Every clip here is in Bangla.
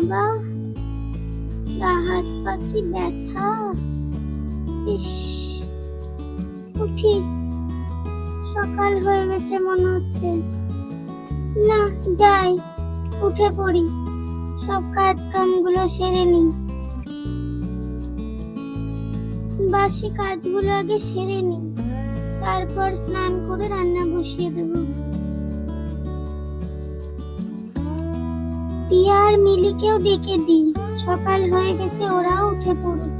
বাবা, গা হাত পা কি ব্যথা। ইস, উঠি, সকাল হয়ে গেছে মনে হচ্ছে। না, যাই, উঠে পড়ি, সব কাজ কামগুলো সেরে নি। বাসি কাজগুলো আগে সেরে নি, তারপর স্নান করে রান্না বসিয়ে দেব। পিয়া আর মিলিকেও ডেকে দিই, সকাল হয়ে গেছে, ওরাও উঠে পড়ুক।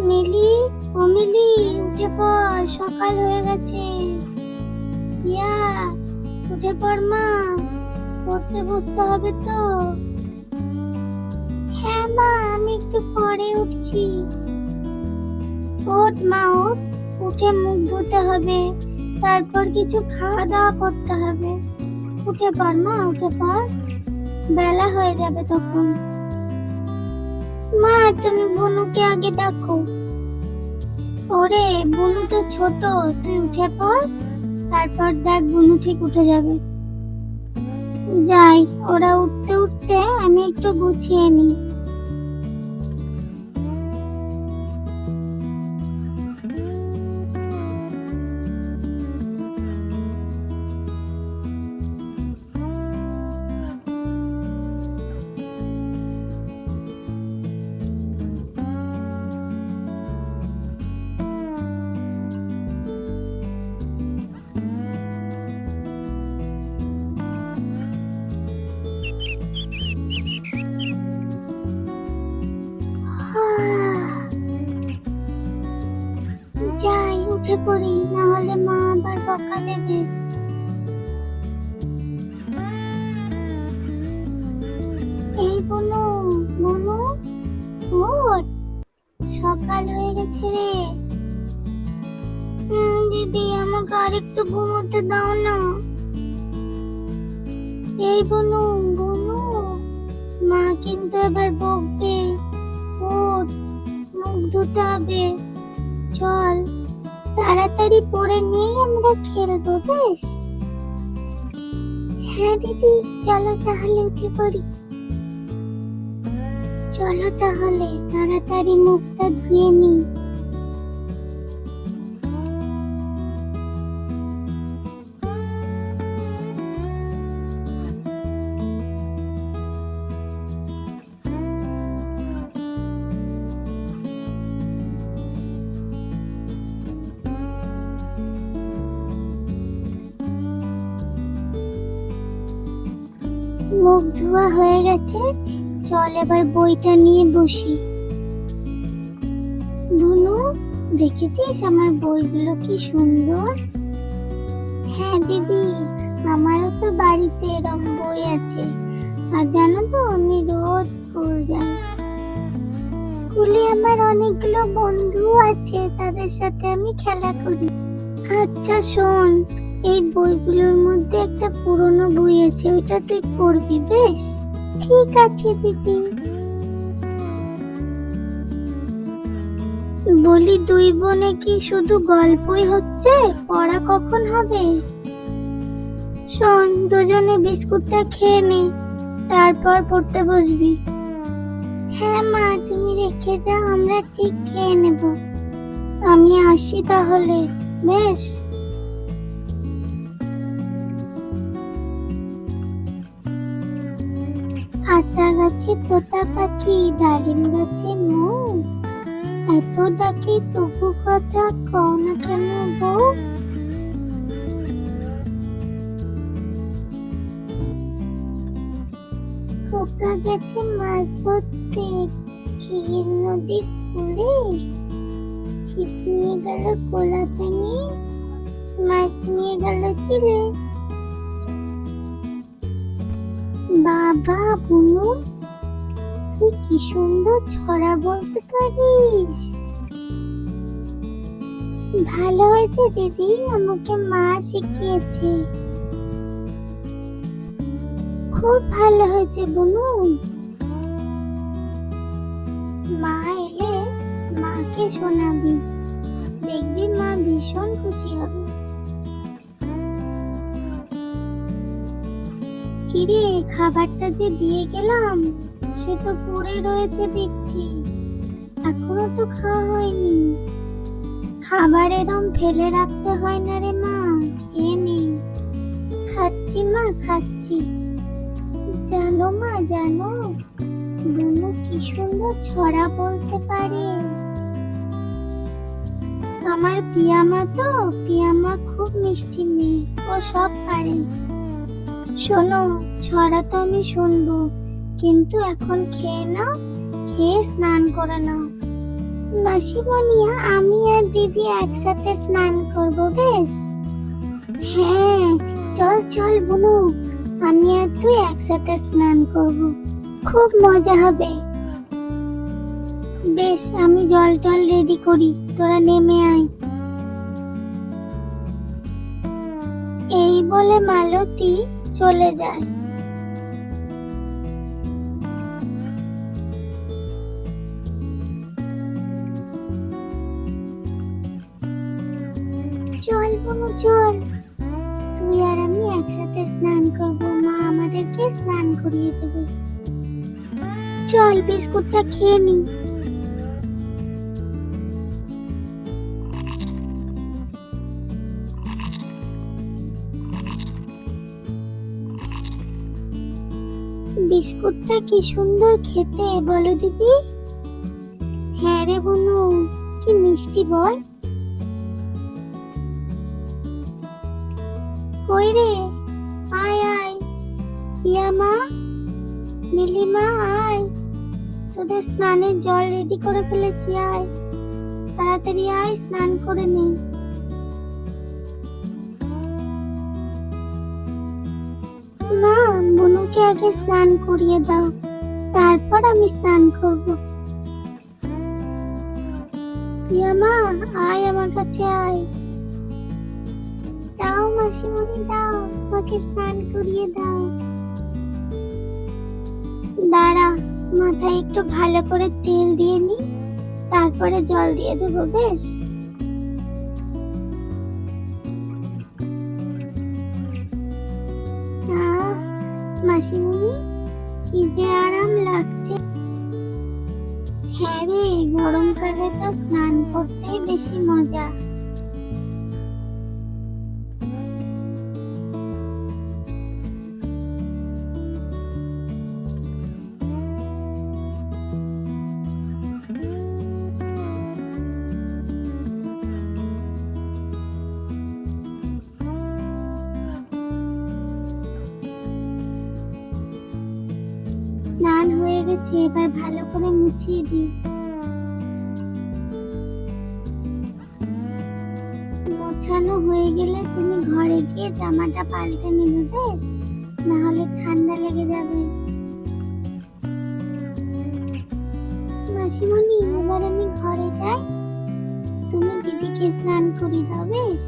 মিলি, ও মিলি, উঠে পড়, সকাল হয়ে গেছে। পিয়া, উঠে পড় মা, পড়তে বসতে হবে তো। হ্যাঁ মা, আমি একটু পরে উঠছি। ওঠ মা, ওঠ, উঠে মুখ ধুতে হবে, তারপর কিছু খাওয়া দাওয়া করতে হবে। উঠে পড় মা, উঠে পড়, বেলা হয়ে যাবে তখন। মা, তুমি বুনুকে আগে ডাকো। ওরে, বুনু তো ছোট, তুই উঠে পড়, তারপর দেখ বুনু ঠিক উঠে যাবে। যাই, ওরা উঠতে উঠতে আমি একটু গুছিয়ে নিই। যাই, উঠে পড়ি, না হলে মা আবার বকা দেবে। এই বুনু, বুনু, ওঠ, সকাল হয়ে গেছে রে। দিদি, আমাকে আর একটু ঘুমোতে দাও না। এই বুনু, বুনু, মা কিন্তু এবার বকবে। ওঠ, মুখ ধুতে হবে, চল, তাড়াতাড়ি পড়ে নিয়ে আমরা খেলবো, বেশ? হ্যাঁ দিদি, চলো তাহলে উঠে পড়ি। চলো তাহলে তাড়াতাড়ি মুখটা ধুয়ে নিই। মুখ ধোয়া হয়ে গেছে, চল এবার বইটা নিয়ে বসি। বুনু, দেখেছিস আমার বইগুলো কি সুন্দর? হ্যাঁ দিদি, আমারও তো বাড়িতে এরকম বই আছে। আর জানো তো, আমি রোজ স্কুল যাই। স্কুলে আমার অনেকগুলো বন্ধু আছে, তাদের সাথে আমি খেলা করি। আচ্ছা শোন, এই বইগুলোর মধ্যে একটা পুরনো বই আছে, ওইটা তুই পড়বি, বেশ? ঠিক আছে দিদি। বলি, দুই বোনে কি শুধু গল্পই হচ্ছে? পড়া কখন হবে? শোন, দুজনে বিস্কুটটা খেয়ে নে, তারপর পড়তে বসবি। হ্যাঁ মা, তুমি রেখে যাও, আমরা ঠিক খেয়ে নেব। আমি আসি তাহলে, বেশ? আতা গাছে তোতা পাখি, ডালিম গাছে মৌ, এত ডাকি তবু কথা কও না কেন বউ? খোকা গেছে মাছ ধরতে ক্ষীর নদীর কূলে, ছিপ নিয়ে গেল কোলা ভেঙে, মাছ নিয়ে গেল চিলে। বাবা বুনু, তুই কি সুন্দর ছড়া বলতে পারিস। ভালো হয়েছে দিদি, আমাকে মা শিখিয়েছে। খুব ভালো হয়েছে বুনু। মা এলে মাকে শোনাবি, দেখবি মা ভীষণ খুশি হবে। কিরে, খাবারটা যে দিয়ে গেলাম সে তো পড়ে রয়েছে দেখছি, এখনো তো খাওয়া হয়নি। খাবার এরম ফেলে রাখতে হয় না রে মা, খেয়ে নে। খাচ্ছি মা, খাচ্ছি। জানো মা, জানো বুনু কি সুন্দর ছড়া বলতে পারে। আমার পিয়ামা তো, পিয়ামা খুব মিষ্টি মেয়ে, ও সব পারে। শোনো, ছড়া তো আমি শুনবো, কিন্তু এখন খেয়ে নাও, খেয়ে স্নান করে নাও। মাসিমণি, আমি আর দিদি একসাথে স্নান করব, বেশ? হ্যাঁ, চল চল বুনু, আমি আর তুই একসাথে স্নান করব, খুব মজা হবে। বেশ, আমি জল টল রেডি করি, তোরা নেমে আয়। এই বলে মালতী চলে যায়। চল বুনু চল, তুই আর আমি একসাথে স্নান করব, মা আমাদেরকে স্নান করিয়ে দেবে। চল, বিস্কুটটা খেয়ে নি। বিস্কুটটা কি সুন্দর খেতে, বলো দিদি? হ্যাঁ রে বুনু, কি মিষ্টি বল। কই রে, আয় আয়, পিয়ামা, মিলিমা, আয়, তোদের স্নানের জল রেডি করে ফেলেছি, আয় তাড়াতাড়ি আয়, স্নান করে নে। মা, বুনুকে আগে স্নান করিয়ে দাও, তারপর আমি স্নান করব। পিয়ামা, আয় আমার কাছে আয়। দাও মাসিমণি, দাও, আমাকে স্নান করিয়ে দাও। দাঁড়া, মাথায় একটু ভালো করে তেল দিয়ে নি, তারপরে জল দিয়ে দেবো, বেশ? মাসিমণি, কি যে আরাম লাগছে। হ্যাঁ রে, গরমকালে তো স্নান করতেই বেশি মজা। স্নান হয়ে গেছে, এবার ভালো করে মুছিয়ে দিই। মোছানো হয়ে গেলে তুমি ঘরে গিয়ে জামাটা পাল্টে নেবে, বেশ? না হলে ঠান্ডা লেগে যাবে। মাসিমণি, এবার আমি ঘরে যাই, তুমি দিদিকে স্নান করিয়ে দাও, বেশ?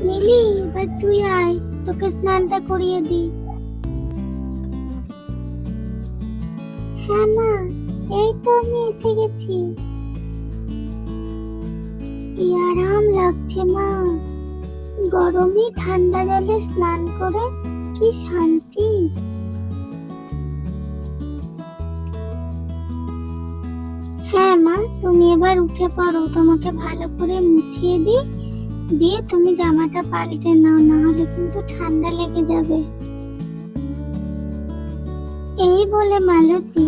মিলি, এবার তুই আয়, তোকে স্নানটা করিয়ে দিই। হ্যাঁ মা, এই তো আমি এসে গেছি। কি আরাম লাগছে মা, গরমে ঠান্ডা জলে স্নান করে কি শান্তি। হ্যাঁ মা, তুমি এবার উঠে পড়ো, তোমাকে ভালো করে মুছিয়ে দিই, দিয়ে তুমি জামাটা পাল্টে নাও, না হলে কিন্তু ঠান্ডা লেগে যাবে। এই বলে মালতী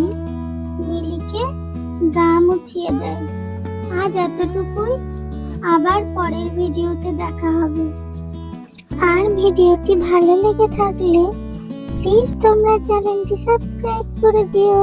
মিলিকে গা মুছিয়ে দেয়। আজ এতটুকুই, আবার পরের ভিডিওতে দেখা হবে। আর ভিডিওটি ভালো লেগে থাকলে প্লিজ তোমরা চ্যানেলটি সাবস্ক্রাইব করে দিও।